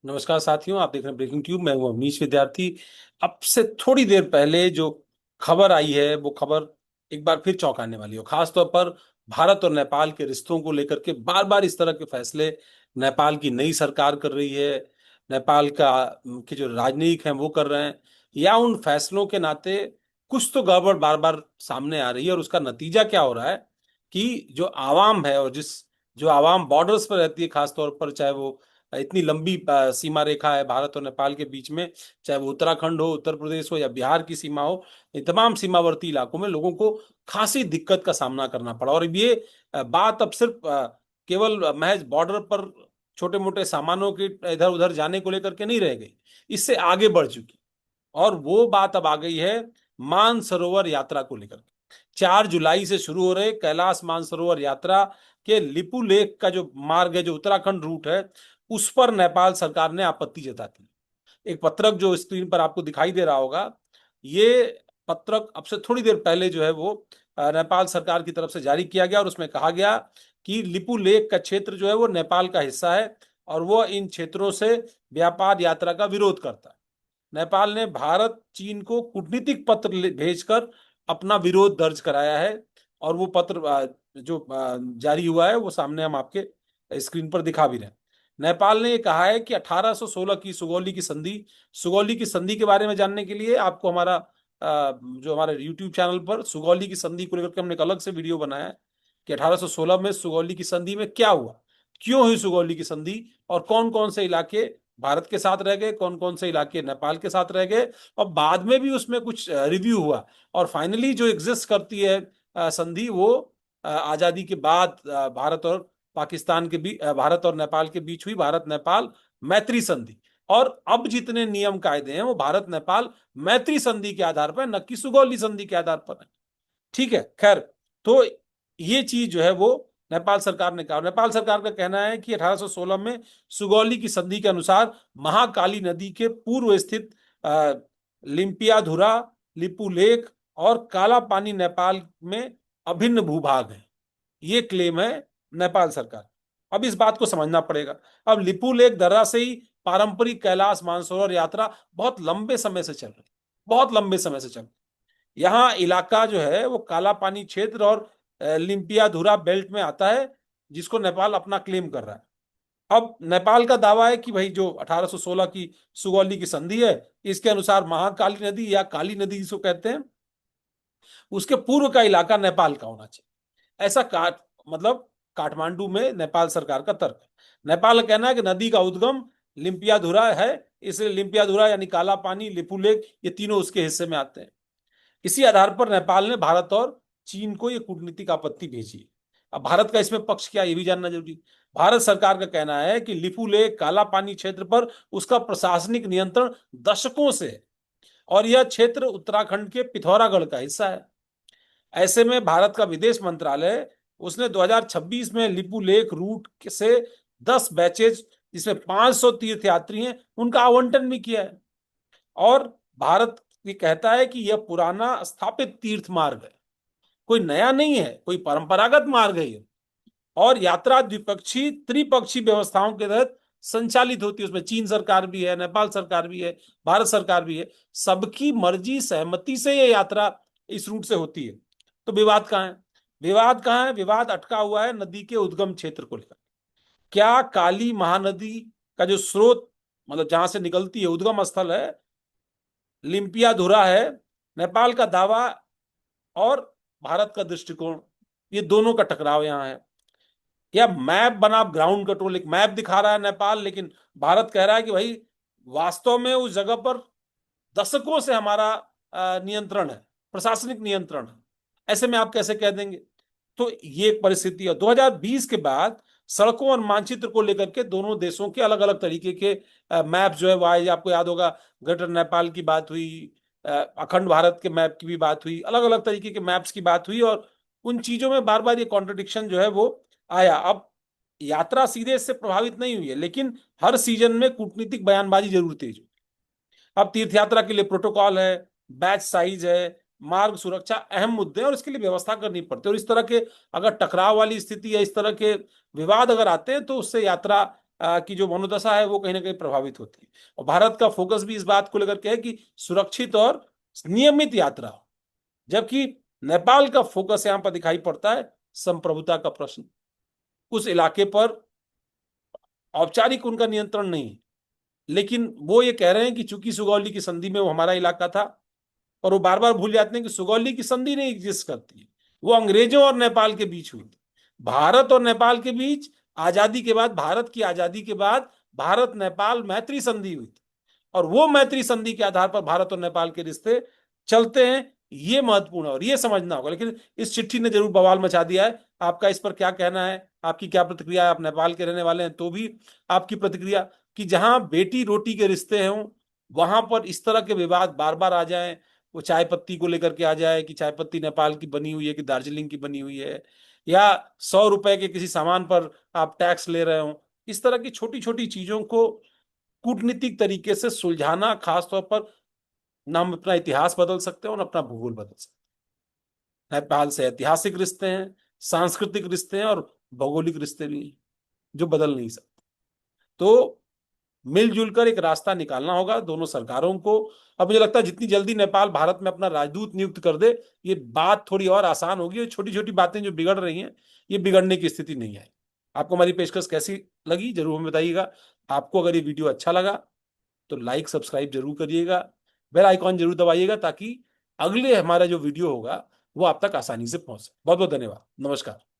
नमस्कार साथियों, आप देख रहे हैं ब्रेकिंग ट्यूब। मैं हूं अवनीश विद्यार्थी। अब से थोड़ी देर पहले जो खबर आई है वो खबर एक बार फिर चौंकाने वाली हो, खासतौर पर भारत और नेपाल के रिश्तों को लेकर के बार बार इस तरह के फैसले नेपाल की नई सरकार कर रही है। नेपाल के जो राजनयिक हैं वो कर रहे हैं, या उन फैसलों के नाते कुछ तो गड़बड़ बार बार सामने आ रही है। और उसका नतीजा क्या हो रहा है कि जो आवाम है, और जो आवाम बॉर्डर्स पर रहती है, खासतौर पर चाहे वो इतनी लंबी सीमा रेखा है भारत और नेपाल के बीच में, चाहे वो उत्तराखंड हो, उत्तर प्रदेश हो, या बिहार की सीमा हो, इन तमाम सीमावर्ती इलाकों में लोगों को खासी दिक्कत का सामना करना पड़ा। और ये बात अब सिर्फ केवल महज बॉर्डर पर छोटे मोटे सामानों के इधर उधर जाने को लेकर के नहीं रह गई, इससे आगे बढ़ चुकी। और वो बात अब आ गई है मानसरोवर यात्रा को लेकर। 4 जुलाई से शुरू हो रहे कैलाश मानसरोवर यात्रा के लिपू लेक का जो मार्ग है, जो उत्तराखंड रूट है, उस पर नेपाल सरकार ने आपत्ति जताती है। एक पत्रक जो स्क्रीन पर आपको दिखाई दे रहा होगा, ये पत्रक अब से थोड़ी देर पहले जो है वो नेपाल सरकार की तरफ से जारी किया गया, और उसमें कहा गया कि लिपू लेक का क्षेत्र जो है वो नेपाल का हिस्सा है, और वो इन क्षेत्रों से व्यापार यात्रा का विरोध करता है। नेपाल ने भारत चीन को कूटनीतिक पत्र भेजकर अपना विरोध दर्ज कराया है। और वो पत्र जो जारी हुआ है वो सामने हम आपके स्क्रीन पर दिखा भी रहे हैं। नेपाल ने ये कहा है कि 1816 की सुगौली की संधि के बारे में जानने के लिए आपको जो हमारे YouTube चैनल पर सुगौली की संधि को लेकर के हमने एक अलग से वीडियो बनाया है कि 1816 में सुगौली की संधि में क्या हुआ, क्यों हुई सुगौली की संधि, और कौन कौन से इलाके भारत के साथ रह गए, कौन कौन से इलाके नेपाल के साथ रह गए। और बाद में भी उसमें कुछ रिव्यू हुआ, और फाइनली जो एग्जिस्ट करती है संधि, वो आजादी के बाद भारत और नेपाल के बीच हुई भारत नेपाल मैत्री संधि। और अब जितने नियम कायदे हैं वो भारत नेपाल मैत्री संधि के आधार पर, न कि सुगौली संधि के आधार पर है। ठीक है, खैर। तो ये चीज जो है वो नेपाल सरकार ने कहा। नेपाल सरकार का कहना है कि 1816 में सुगौली की संधि के अनुसार महाकाली नदी के पूर्व स्थित लिम्पियाधुरा, लिपू लेक और काला पानी नेपाल में अभिन्न भूभाग है। ये क्लेम है नेपाल सरकार। अब इस बात को समझना पड़ेगा। अब लिपू लेक दर्रा से ही पारंपरिक कैलाश मानसरोवर यात्रा बहुत लंबे समय से चल रही, बहुत लंबे समय से चल रही। यहाँ इलाका जो है वो काला पानी क्षेत्र और लिम्पियाधुरा बेल्ट में आता है, जिसको नेपाल अपना क्लेम कर रहा है। अब नेपाल का दावा है कि भाई जो 1816 की सुगौली की संधि है, इसके अनुसार महाकाली नदी या काली नदी जिसको कहते हैं, उसके पूर्व का इलाका नेपाल का होना चाहिए। ऐसा मतलब काठमांडू में नेपाल सरकार का तर्क है। नेपाल का कहना है कि नदी का उद्गम लिम्पियाधुरा है, इसलिए लिम्पियाधुरा यानी काला पानी, लिपुलेक, ये तीनों उसके हिस्से में आते हैं। इसी आधार पर नेपाल ने भारत और चीन को ये कूटनीतिक आपत्ति भेजी है। अब भारत का इसमें पक्ष क्या, ये भी जानना जरूरी। भारत सरकार का कहना है कि लिपू लेक काला पानी क्षेत्र पर उसका प्रशासनिक नियंत्रण दशकों से है, और यह क्षेत्र उत्तराखंड के पिथौरागढ़ का हिस्सा है। ऐसे में भारत का विदेश मंत्रालय, उसने 2026 में लिपू लेक रूट से 10 बैचेज, जिसमें 500 तीर्थयात्री हैं, उनका आवंटन भी किया है। और भारत ये कहता है कि यह पुराना स्थापित तीर्थ मार्ग है, कोई नया नहीं है, कोई परंपरागत मार्ग है ये। और यात्रा द्विपक्षीय त्रिपक्षीय व्यवस्थाओं के तहत संचालित होती है। उसमें चीन सरकार भी है, नेपाल सरकार भी है, भारत सरकार भी है। सबकी मर्जी सहमति से ये यात्रा इस रूट से होती है। तो विवाद कहाँ है? विवाद कहाँ है? विवाद अटका हुआ है नदी के उद्गम क्षेत्र को लेकर। क्या काली महानदी का जो स्रोत, मतलब जहां से निकलती है, उद्गम स्थल है, लिम्पियाधुरा है। नेपाल का दावा और भारत का दृष्टिकोण, ये दोनों का टकराव यहाँ है। या मैप बना, ग्राउंड कंट्रोल एक मैप दिखा रहा है नेपाल, लेकिन भारत कह रहा है कि भाई वास्तव में उस जगह पर दशकों से हमारा नियंत्रण है, प्रशासनिक नियंत्रण है। ऐसे में आप कैसे कह देंगे? तो ये एक परिस्थिति है। 2020 के बाद सड़कों और मानचित्र को लेकर के दोनों देशों के अलग अलग तरीके के मैप जो है वो आए। आपको याद होगा, ग्रेटर नेपाल की बात हुई, अखंड भारत के मैप की भी बात हुई, अलग अलग तरीके के मैप्स की बात हुई, और उन चीजों में बार बार ये कॉन्ट्रडिक्शन जो है वो आया। अब यात्रा सीधे इससे प्रभावित नहीं हुई है, लेकिन हर सीजन में कूटनीतिक बयानबाजी जरूर तेज हुई। अब तीर्थ यात्रा के लिए प्रोटोकॉल है, बैच साइज है, मार्ग सुरक्षा अहम मुद्दे हैं, और इसके लिए व्यवस्था करनी पड़ती है। और इस तरह के अगर टकराव वाली स्थिति या इस तरह के विवाद अगर आते हैं, तो उससे यात्रा की जो मनोदशा है वो कहीं ना कहीं प्रभावित होती है। और भारत का फोकस भी इस बात को लेकर के है कि सुरक्षित और नियमित यात्रा हो, जबकि नेपाल का फोकस यहां पर दिखाई पड़ता है संप्रभुता का प्रश्न। उस इलाके पर औपचारिक उनका नियंत्रण नहीं है, लेकिन वो ये कह रहे हैं कि चूंकि सुगौली की संधि में वो हमारा इलाका था, और वो बार बार भूल जाते हैं कि सुगौली की संधि नहीं एग्जिस्ट करती है, वो अंग्रेजों और नेपाल के बीच हुई थी। भारत और नेपाल के बीच आजादी के बाद, भारत की आजादी के बाद भारत नेपाल मैत्री संधि हुई थी, और वो मैत्री संधि के आधार पर भारत और नेपाल के रिश्ते चलते हैं। ये महत्वपूर्ण है और ये समझना होगा। लेकिन इस चिट्ठी ने जरूर बवाल मचा दिया है। आपका इस पर क्या कहना है, आपकी क्या प्रतिक्रिया है? आप नेपाल के रहने वाले हैं तो भी आपकी प्रतिक्रिया, कि जहां बेटी रोटी के रिश्ते हों वहां पर इस तरह के विवाद बार बार आ जाएं, वो चाय पत्ती को लेकर के आ जाए कि चाय पत्ती नेपाल की बनी हुई है कि दार्जिलिंग की बनी हुई है, या 100 रुपए के किसी सामान पर आप टैक्स ले रहे हो, इस तरह की छोटी छोटी चीजों को कूटनीतिक तरीके से सुलझाना, खासतौर पर ना हम अपना इतिहास बदल सकते हैं और अपना भूगोल बदल सकते हैं। नेपाल से ऐतिहासिक रिश्ते हैं, सांस्कृतिक रिश्ते हैं और भौगोलिक रिश्ते भी हैं जो बदल नहीं सकते। तो मिलजुल कर एक रास्ता निकालना होगा दोनों सरकारों को। अब मुझे लगता है जितनी जल्दी नेपाल भारत में अपना राजदूत नियुक्त कर दे, ये बात थोड़ी और आसान होगी, और छोटी छोटी बातें जो बिगड़ रही हैं ये बिगड़ने की स्थिति नहीं आएगी। आपको हमारी पेशकश कैसी लगी जरूर हमें बताइएगा। आपको अगर ये वीडियो अच्छा लगा तो लाइक सब्सक्राइब जरूर करिएगा, बेल आइकॉन जरूर दबाइएगा, ताकि अगले हमारा जो वीडियो होगा वो आप तक आसानी से पहुंचे। बहुत बहुत धन्यवाद, नमस्कार।